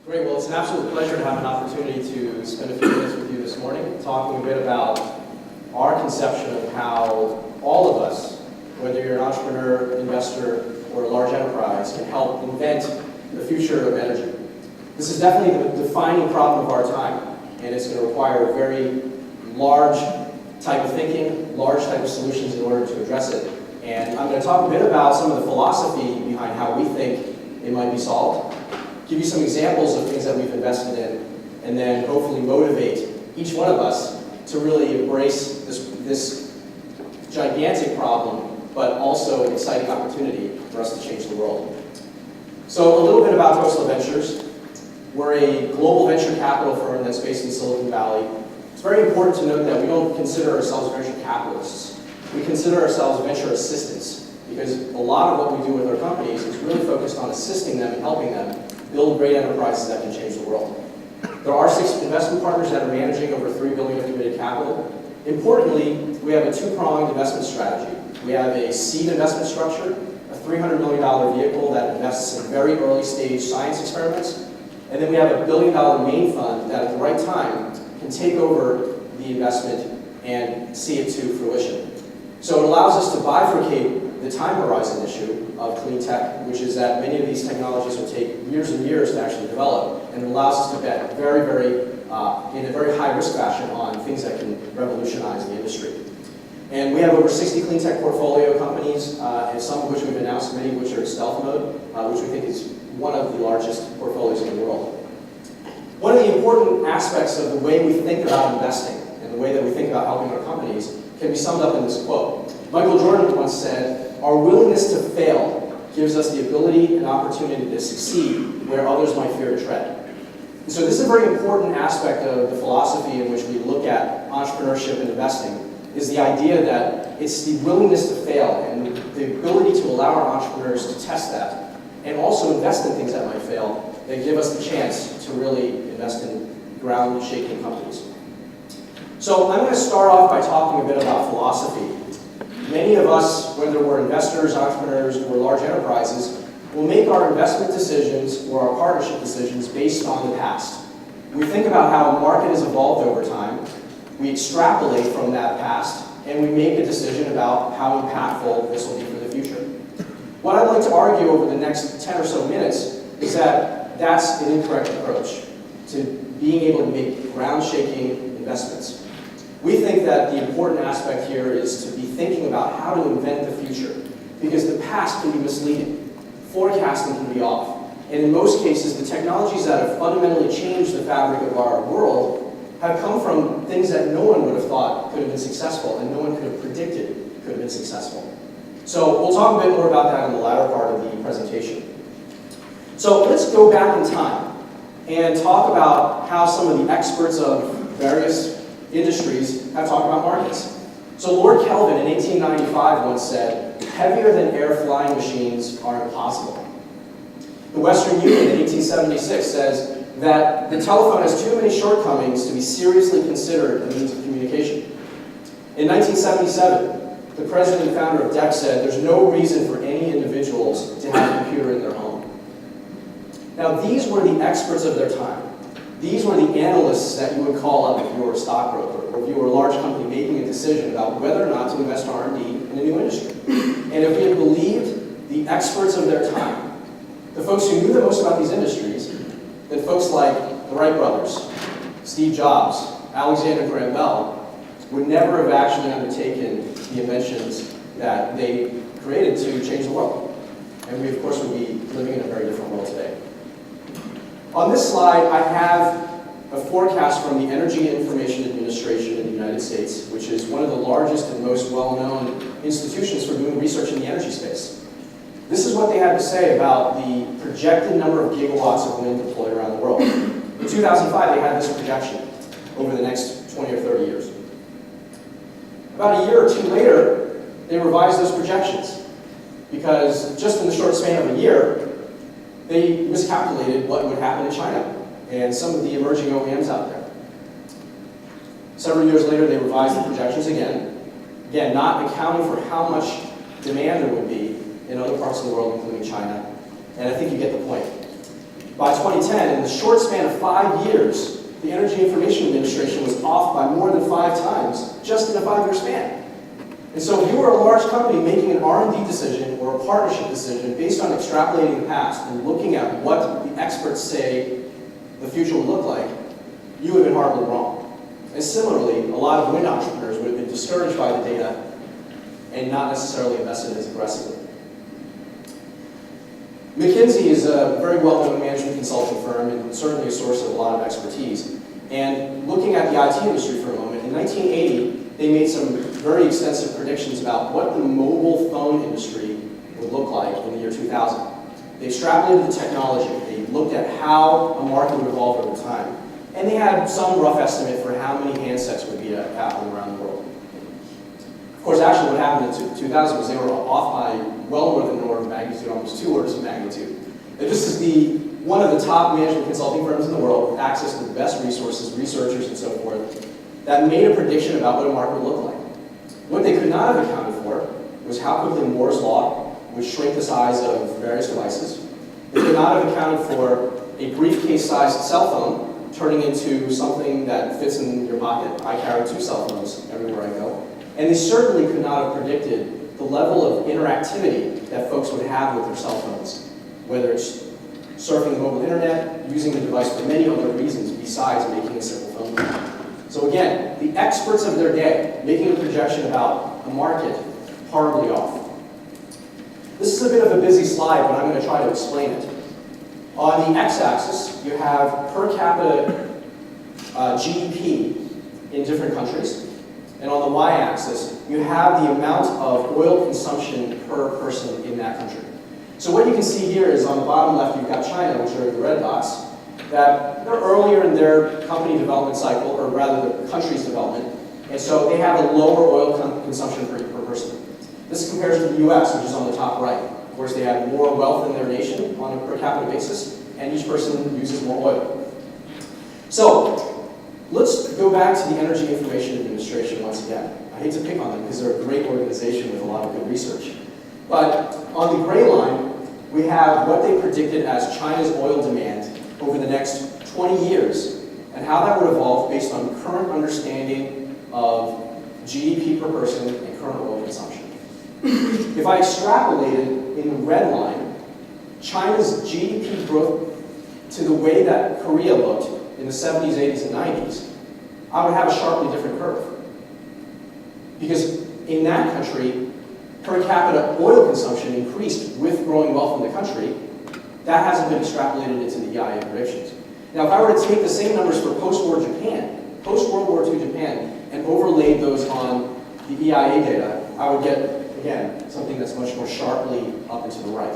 Great, well, it's an absolute pleasure to have an opportunity to spend a few minutes with you this morning, talking a bit about our conception of how all of us, whether you're an entrepreneur, investor, or a large enterprise, can help invent the future of energy. This is definitely the defining problem of our time, and it's going to require a very large type of thinking, large type of solutions in order to address it. And I'm going to talk a bit about some of the philosophy behind how we think it might be solved, give you some examples of things that we've invested in, and then hopefully motivate each one of us to really embrace this gigantic problem, but also an exciting opportunity for us to change the world. So a little bit about Khosla Ventures. We're a global venture capital firm that's based in Silicon Valley. It's very important to note that we don't consider ourselves venture capitalists. We consider ourselves venture assistants, because a lot of what we do with our companies is really focused on assisting them and helping them build great enterprises that can change the world. There are 6 investment partners that are managing over $3 billion of committed capital. Importantly, we have a 2-pronged investment strategy. We have a seed investment structure, a $300 million vehicle that invests in very early stage science experiments, and then we have a $1 billion main fund that at the right time can take over the investment and see it to fruition. So it allows us to bifurcate the time horizon issue of clean tech, which is that many of these technologies will take years and years to actually develop, and it allows us to bet in a very high-risk fashion on things that can revolutionize the industry. And we have over 60 clean tech portfolio companies, and some of which we've announced, many of which are in stealth mode, which we think is one of the largest portfolios in the world. One of the important aspects of the way we think about investing and the way that we think about helping our companies can be summed up in this quote. Michael Jordan once said, "Our willingness to fail gives us the ability and opportunity to succeed where others might fear to tread." And so this is a very important aspect of the philosophy in which we look at entrepreneurship and investing, is the idea that it's the willingness to fail and the ability to allow our entrepreneurs to test that and also invest in things that might fail that give us the chance to really invest in ground-shaking companies. So I'm going to start off by talking a bit about philosophy. Many of us, whether we're investors, entrepreneurs, or large enterprises, will make our investment decisions or our partnership decisions based on the past. We think about how the market has evolved over time, we extrapolate from that past, and we make a decision about how impactful this will be for the future. What I'd like to argue over the next 10 or so minutes is that that's an incorrect approach to being able to make ground-shaking investments. We think that the important aspect here is to be thinking about how to invent the future, because the past can be misleading, forecasting can be off, and in most cases, the technologies that have fundamentally changed the fabric of our world have come from things that no one would have thought could have been successful and no one could have predicted could have been successful. So we'll talk a bit more about that in the latter part of the presentation. So let's go back in time and talk about how some of the experts of various industries have talked about markets. So Lord Kelvin in 1895 once said, "Heavier than air flying machines are impossible." The Western Union in 1876 says that the telephone has too many shortcomings to be seriously considered a means of communication. In 1977, the president and founder of DEC said there's no reason for any individuals to have a computer in their home. Now these were the experts of their time. These were the analysts that you would call up if you were a stockbroker or if you were a large company making a decision about whether or not to invest R&D in a new industry. And if we had believed the experts of their time, the folks who knew the most about these industries, then folks like the Wright brothers, Steve Jobs, Alexander Graham Bell, would never have actually undertaken the inventions that they created to change the world. And we, of course, would be living in a very different world today. On this slide, I have a forecast from the Energy Information Administration in the United States, which is one of the largest and most well-known institutions for doing research in the energy space. This is what they had to say about the projected number of gigawatts of wind deployed around the world. In 2005, they had this projection over the next 20 or 30 years. About a year or two later, they revised those projections because just in the short span of a year, they miscalculated what would happen in China and some of the emerging OEMs out there. Several years later, they revised the projections again, not accounting for how much demand there would be in other parts of the world, including China. And I think you get the point. By 2010, in the short span of 5 years, the Energy Information Administration was off by more than 5 times just in a 5-year span. And so if you were a large company making an R&D decision or a partnership decision based on extrapolating the past and looking at what the experts say the future will look like, you would have been horribly wrong. And similarly, a lot of wind entrepreneurs would have been discouraged by the data and not necessarily invested as aggressively. McKinsey is a very well-known management consulting firm and certainly a source of a lot of expertise. And looking at the IT industry for a moment, in 1980, they made some very extensive predictions about what the mobile phone industry would look like in the year 2000. They extrapolated the technology. They looked at how a market would evolve over time. And they had some rough estimate for how many handsets would be happening around the world. Of course, actually what happened in 2000 was they were off by well more than an order of magnitude, almost 2 orders of magnitude. And this is one of the top management consulting firms in the world with access to the best resources, researchers, and so forth, that made a prediction about what a market would look like. What they could not have accounted for was how quickly Moore's law would shrink the size of various devices. They could not have accounted for a briefcase-sized cell phone turning into something that fits in your pocket. I carry 2 cell phones everywhere I go. And they certainly could not have predicted the level of interactivity that folks would have with their cell phones, whether it's surfing the mobile internet, using the device for many other reasons besides making a simple phone call. So again, the experts of their day making a projection about a market horribly off. This is a bit of a busy slide, but I'm going to try to explain it. On the x-axis, you have per capita GDP in different countries. And on the y-axis, you have the amount of oil consumption per person in that country. So what you can see here is on the bottom left, you've got China, which are the red dots, that they're earlier in their company development cycle, or rather the country's development, and so they have a lower oil consumption per person. This compares to the US, which is on the top right. Of course, they have more wealth in their nation on a per capita basis, and each person uses more oil. So, let's go back to the Energy Information Administration once again. I hate to pick on them because they're a great organization with a lot of good research. But on the gray line, we have what they predicted as China's oil demand over the next 20 years and how that would evolve based on current understanding of GDP per person and current oil consumption. If I extrapolated in the red line China's GDP growth to the way that Korea looked in the 70s, 80s, and 90s, I would have a sharply different curve. Because in that country, per capita oil consumption increased with growing wealth in the country. That hasn't been extrapolated into the EIA predictions. Now, if I were to take the same numbers for post-war Japan, post-World War II Japan, and overlaid those on the EIA data, I would get, again, something that's much more sharply up and to the right.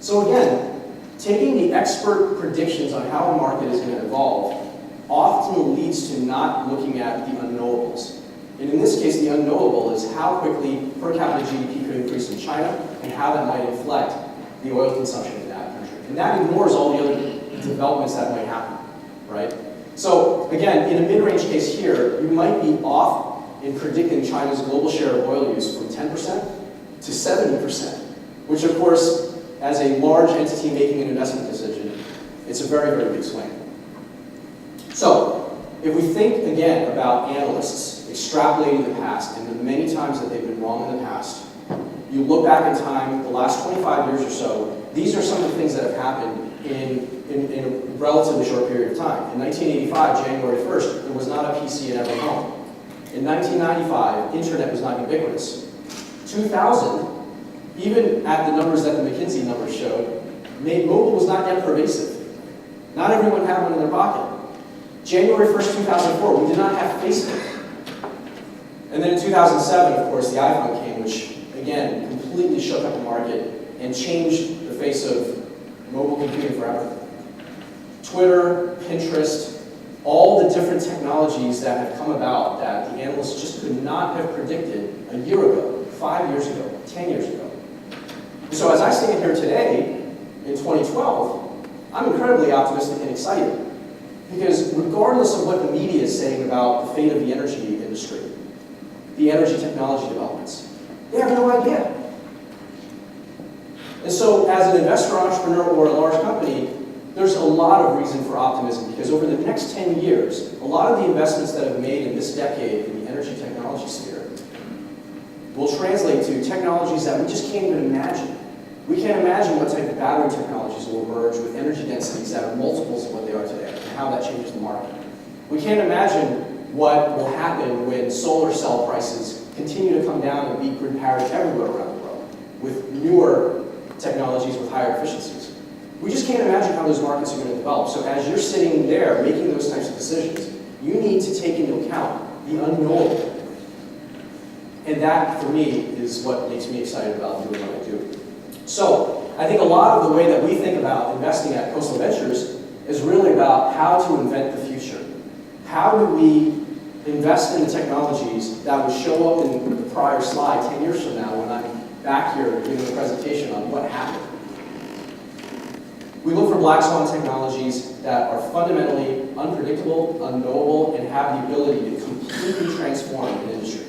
So again, taking the expert predictions on how a market is going to evolve often leads to not looking at the unknowables. And in this case, the unknowable is how quickly per capita GDP could increase in China and how that might inflect the oil consumption in that country. And that ignores all the other developments that might happen, right? So again, in a mid-range case here, you might be off in predicting China's global share of oil use from 10% to 70%, which of course, as a large entity making an investment decision, it's a very, very big swing. So, if we think again about analysts extrapolating the past and the many times that they've been wrong in the past, you look back in time, the last 25 years or so, these are some of the things that have happened in a relatively short period of time. In 1985, January 1st, there was not a PC in every home. In 1995, internet was not ubiquitous. 2000, even at the numbers that the McKinsey numbers showed, mobile was not yet pervasive. Not everyone had one in their pocket. January 1st, 2004, we did not have Facebook. And then in 2007, of course, the iPhone came, which, again, completely shook up the market and changed the face of mobile computing forever. Twitter, Pinterest, all the different technologies that have come about that the analysts just could not have predicted a year ago, 5 years ago, 10 years ago. So as I stand here today, in 2012, I'm incredibly optimistic and excited. Because regardless of what the media is saying about the fate of the energy industry, the energy technology developments, they have no idea. And so as an investor, entrepreneur, or a large company, there's a lot of reason for optimism because over the next 10 years, a lot of the investments that have made in this decade in the energy technology sphere will translate to technologies that we just can't even imagine. We can't imagine what type of battery technologies will emerge with energy densities that are multiples of what they are today and how that changes the market. We can't imagine what will happen when solar cell prices continue to come down and beat grid parity everywhere around the world with newer technologies with higher efficiencies. We just can't imagine how those markets are going to develop. So as you're sitting there making those types of decisions, you need to take into account the unknowable. And that, for me, is what makes me excited about doing what I do. So I think a lot of the way that we think about investing at Khosla Ventures is really about how to invent the future. How do we invest in the technologies that would show up in the prior slide 10 years from now when I'm back here giving a presentation on what happened? We look for black swan technologies that are fundamentally unpredictable, unknowable, and have the ability to completely transform an industry.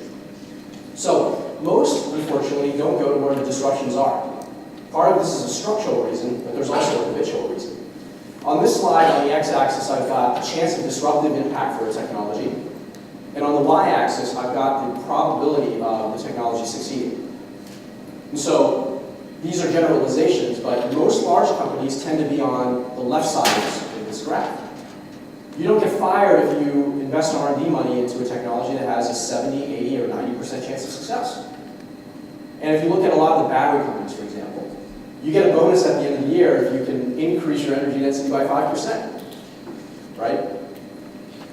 So most, unfortunately, don't go to where the disruptions are. Part of this is a structural reason, but there's also a habitual reason. On this slide, on the x-axis, I've got the chance of disruptive impact for a technology. And on the y-axis, I've got the probability of the technology succeeding. And so these are generalizations, but most large companies tend to be on the left side of this graph. You don't get fired if you invest R&D money into a technology that has a 70, 80, or 90% chance of success. And if you look at a lot of the battery companies, for example, you get a bonus at the end of the year if you can increase your energy density by 5%, right?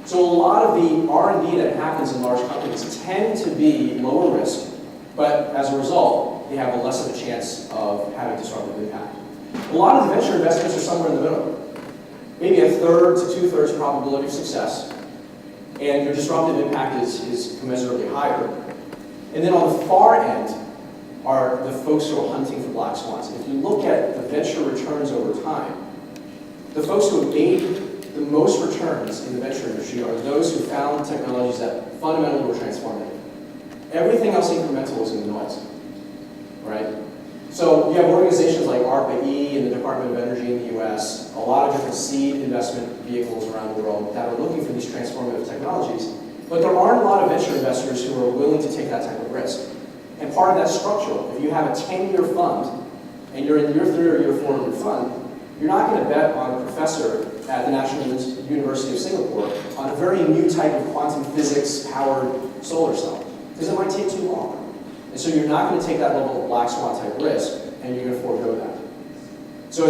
So a lot of the R&D that happens in large companies tend to be lower risk, but as a result, they have a less of a chance of having disruptive impact. A lot of the venture investments are somewhere in the middle. Maybe a third to two-thirds probability of success, and your disruptive impact is commensurately higher. And then on the far end are the folks who are hunting for black swans. And if you look at the venture returns over time, the folks who have made the most returns in the venture industry are those who found technologies that fundamentally were transformative. Everything else incremental is in the noise, right? So you have organizations like ARPA-E and the Department of Energy in the US, a lot of different seed investment vehicles around the world that are looking for these transformative technologies, but there aren't a lot of venture investors who are willing to take that type of risk. And part of that's structural. If you have a 10-year fund, and you're in year 3 or year 4 of your fund, you're not going to bet on a professor at the National University of Singapore on a very new type of quantum physics-powered solar cell, because it might take too long. And so you're not going to take that level of black swan type risk, and you're going to forego that. So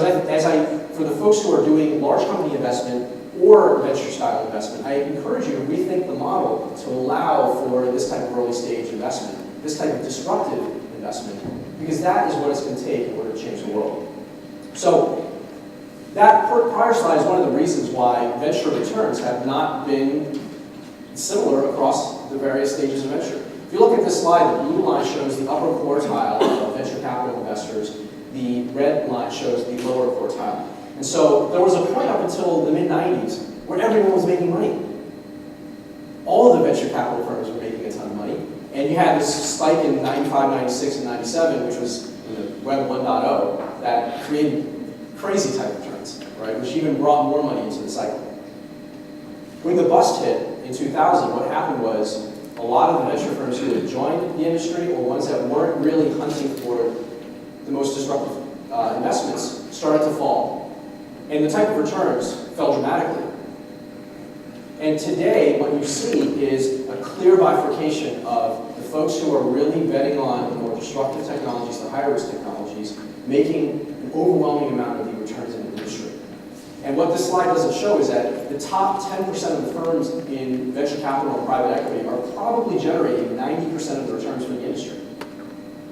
for the folks who are doing large company investment or venture style investment, I encourage you to rethink the model to allow for this type of early stage investment, this type of disruptive investment, because that is what it's going to take in order to change the world. So that prior slide is one of the reasons why venture returns have not been similar across the various stages of venture. If you look at this slide, the blue line shows the upper quartile of venture capital investors. The red line shows the lower quartile. And so there was a point up until the mid-90s where everyone was making money. All of the venture capital firms were making a ton of money. And you had this spike in 95, 96, and 97, which was Web 1.0, that created crazy type returns, right? Which even brought more money into the cycle. When the bust hit in 2000, what happened was a lot of the venture firms who had joined the industry or ones that weren't really hunting for the most disruptive investments started to fall. And the type of returns fell dramatically. And today, what you see is a clear bifurcation of the folks who are really betting on the more disruptive technologies, the higher risk technologies, making an overwhelming amount of the returns in the industry. And what this slide doesn't show is that the top 10% of the firms in venture capital and private equity are probably generating 90% of the returns for the industry.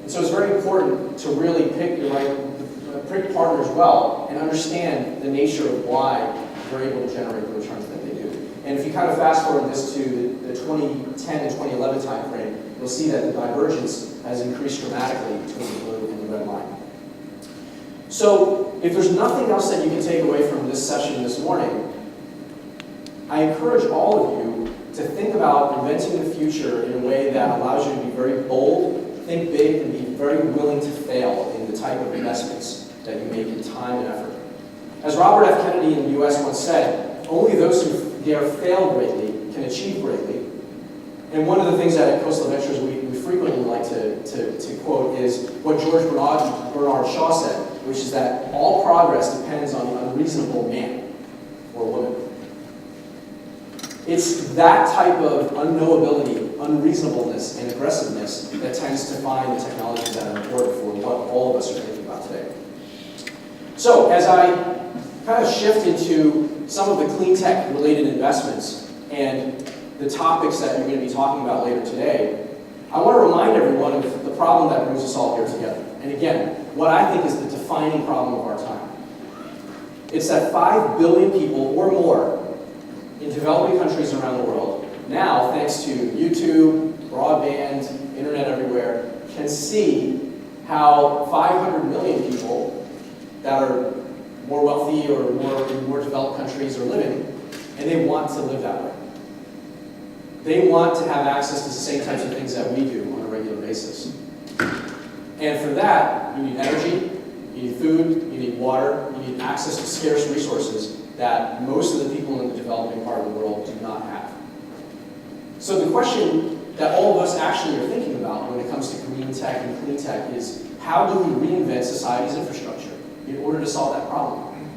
And so it's very important to really pick your pick partners well and understand the nature of why they're able to generate the returns that they do. And if you kind of fast forward this to the 2010 and 2011 timeframe, you'll see that the divergence has increased dramatically between the blue and the red line. So if there's nothing else that you can take away from this session this morning, I encourage all of you to think about inventing the future in a way that allows you to be very bold, think big, and be very willing to fail in the type of investments that you make in time and effort. As Robert F. Kennedy in the US once said, only those who dare fail greatly can achieve greatly. And one of the things that at Khosla Ventures we frequently like to quote is what George Bernard Shaw said, which is that all progress depends on the unreasonable man or woman. It's that type of unknowability, unreasonableness, and aggressiveness that tends to find the technologies that are important for what all of us are thinking about today. So, as I kind of shift into some of the clean tech related investments and the topics that you're going to be talking about later today, I want to remind everyone of the problem that brings us all here together. And again, what I think is the defining problem of our time. It's that 5 billion people or more in developing countries around the world, now thanks to YouTube, broadband, internet everywhere, can see how 500 million people that are more wealthy or more developed countries are living, and they want to live that way. They want to have access to the same types of things that we do on a regular basis. And for that, you need energy, you need food, you need water, you need access to scarce resources that most of the people in the developing part of the world do not have. So the question that all of us actually are thinking about when it comes to green tech and clean tech is, how do we reinvent society's infrastructure in order to solve that problem?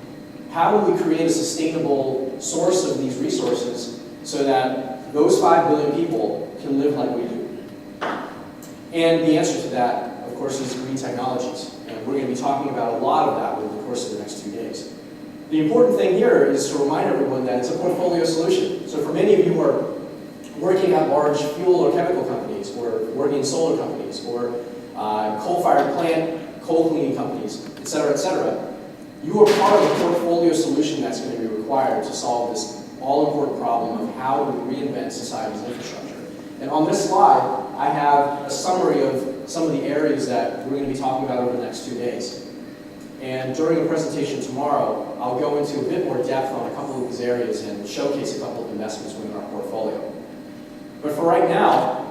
How do we create a sustainable source of these resources so that those 5 billion people can live like we do? And the answer to that, of course, is green technologies. And we're going to be talking about a lot of that over the course of the next 2 days. The important thing here is to remind everyone that it's a portfolio solution. So for many of you who are working at large fuel or chemical companies, or working in solar companies, or coal-fired plant, coal cleaning companies, et cetera, you are part of a portfolio solution that's going to be required to solve this all-important problem of how do we reinvent society's infrastructure. And on this slide, I have a summary of some of the areas that we're going to be talking about over the next 2 days. And during the presentation tomorrow, I'll go into a bit more depth on a couple of these areas and showcase a couple of investments within our portfolio. But for right now,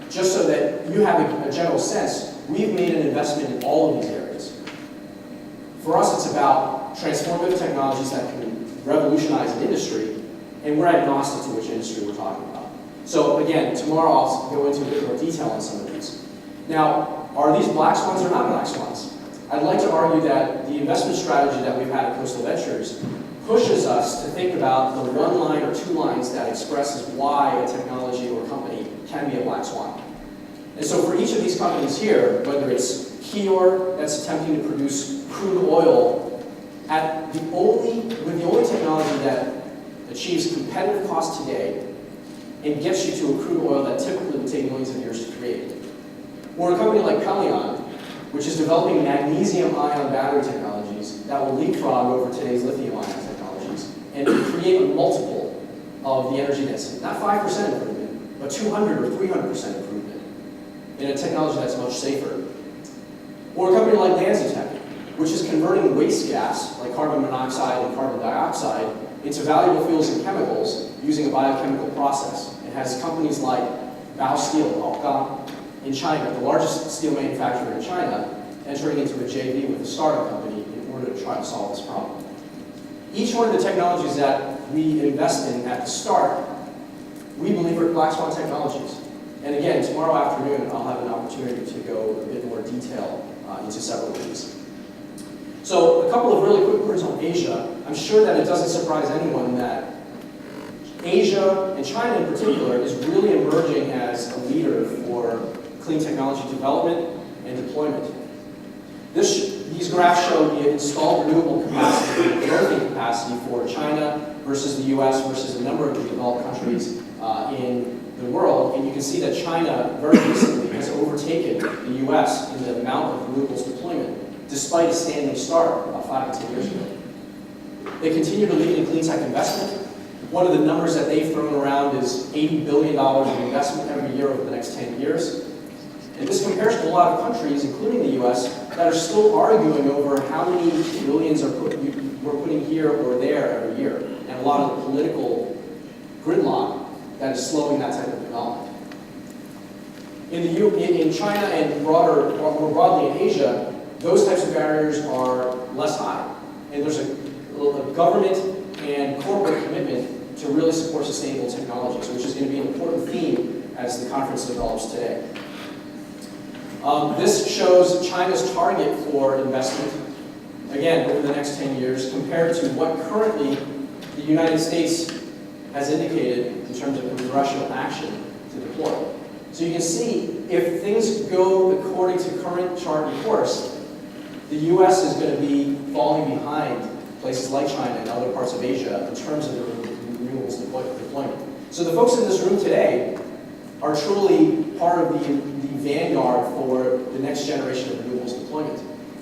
just so that you have a general sense, we've made an investment in all of these areas. For us, it's about transformative technologies that can revolutionize an industry, and we're agnostic to which industry we're talking about. So again, tomorrow I'll go into a bit more detail on some of these. Now, are these black swans or not black swans? I'd like to argue that the investment strategy that we've had at Khosla Ventures pushes us to think about the one line or 2 lines that expresses why a technology or company can be a black swan. And so for each of these companies here, whether it's Kior, that's attempting to produce crude oil with the only technology that achieves competitive cost today and gets you to a crude oil that typically would take millions of years to create. Or a company like Pelion, which is developing magnesium-ion battery technologies that will leapfrog over today's lithium-ion technologies and create a multiple of the energy density. Not 5% improvement, but 200 or 300% improvement in a technology that's much safer. Or a company like LanzaTech, which is converting waste gas, like carbon monoxide and carbon dioxide, into valuable fuels and chemicals using a biochemical process. It has companies like Baosteel, in China, the largest steel manufacturer in China, entering into a JV with a startup company in order to try to solve this problem. Each one of the technologies that we invest in at the start, we believe are black swan technologies. And again, tomorrow afternoon, I'll have an opportunity to go a bit more detail into several of these. So a couple of really quick words on Asia. I'm sure that it doesn't surprise anyone that Asia, and China in particular, is really emerging as a leader for clean technology development and deployment. These graphs show the installed renewable capacity, the growth capacity for China versus the US versus a number of the developed countries in the world. And you can see that China very recently has overtaken the US in the amount of renewables deployment, despite a standing start about 5 to 10 years ago. They continue to lead in clean tech investment. One of the numbers that they've thrown around is $80 billion of investment every year over the next 10 years. And this compares to a lot of countries, including the US, that are still arguing over how many billions we're putting here or there every year, and a lot of the political gridlock that is slowing that type of development. In China and more broadly in Asia, those types of barriers are less high. And there's a a government and corporate commitment to really support sustainable technologies, which is going to be an important theme as the conference develops today. This shows China's target for investment, again, over the next 10 years, compared to what currently the United States has indicated in terms of congressional action to deploy. So you can see, if things go according to current chart and course, the US is going to be falling behind places like China and other parts of Asia in terms of the renewables deployment. So the folks in this room today are truly part of the vanguard for the next generation of renewables deployment,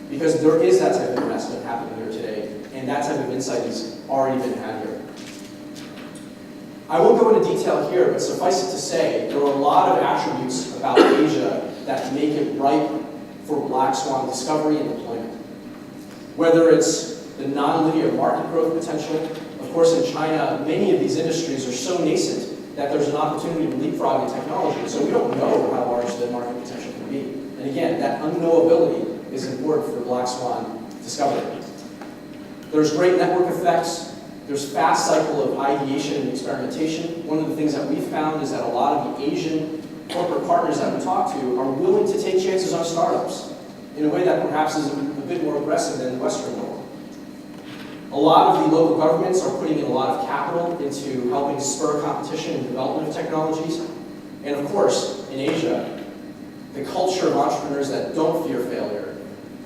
because there is that type of investment happening here today, and that type of insight has already been had here. I won't go into detail here, but suffice it to say, there are a lot of attributes about Asia that make it ripe for black swan discovery and deployment. Whether it's the nonlinear market growth potential. Of course, in China, many of these industries are so nascent that there's an opportunity to leapfrog in technology, so we don't know how large the market potential can be. And again, that unknowability is important for black swan discovery. There's great network effects. There's fast cycle of ideation and experimentation. One of the things that we've found is that a lot of the Asian corporate partners that we talk to are willing to take chances on startups in a way that perhaps is a bit more aggressive than the Western world. A lot of the local governments are putting in a lot of capital into helping spur competition and development of technologies. And of course, in Asia, the culture of entrepreneurs that don't fear failure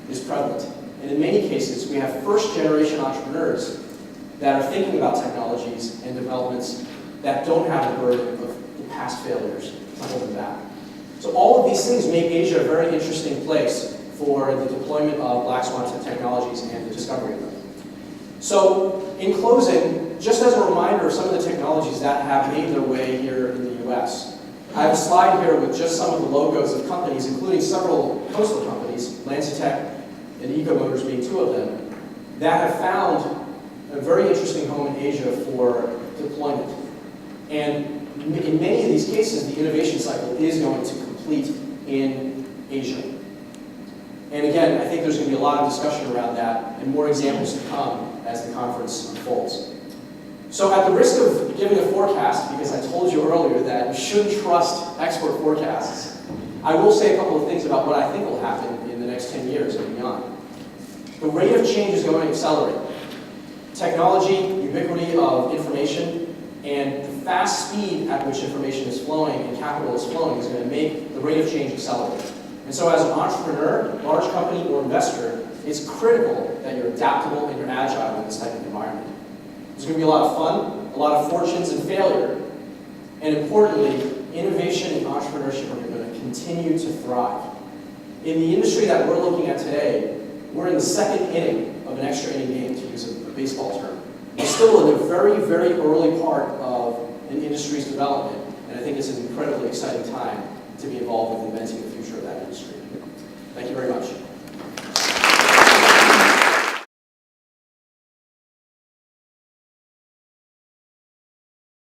is prevalent. And in many cases, we have first-generation entrepreneurs that are thinking about technologies and developments that don't have the burden of the past failures to hold them back. So all of these things make Asia a very interesting place for the deployment of black swan technologies and the discovery of them. So in closing, just as a reminder of some of the technologies that have made their way here in the US, I have a slide here with just some of the logos of companies, including several coastal companies, Lancetech and Ecomotors being two of them, that have found a very interesting home in Asia for deployment. And in many of these cases, the innovation cycle is going to complete in Asia. And again, I think there's going to be a lot of discussion around that and more examples to come as the conference unfolds. So at the risk of giving a forecast, because I told you earlier that you shouldn't trust expert forecasts, I will say a couple of things about what I think will happen in the next 10 years and beyond. The rate of change is going to accelerate. Technology, ubiquity of information, and the fast speed at which information is flowing and capital is flowing is going to make the rate of change accelerate. And so as an entrepreneur, large company, or investor, it's critical that you're adaptable and you're agile in this type of environment. There's going to be a lot of fun, a lot of fortunes and failure, and importantly, innovation and entrepreneurship are going to continue to thrive. In the industry that we're looking at today, we're in the second inning of an extra inning game, to use a baseball term. We're still in the very, very early part of an industry's development, and I think it's an incredibly exciting time to be involved with inventing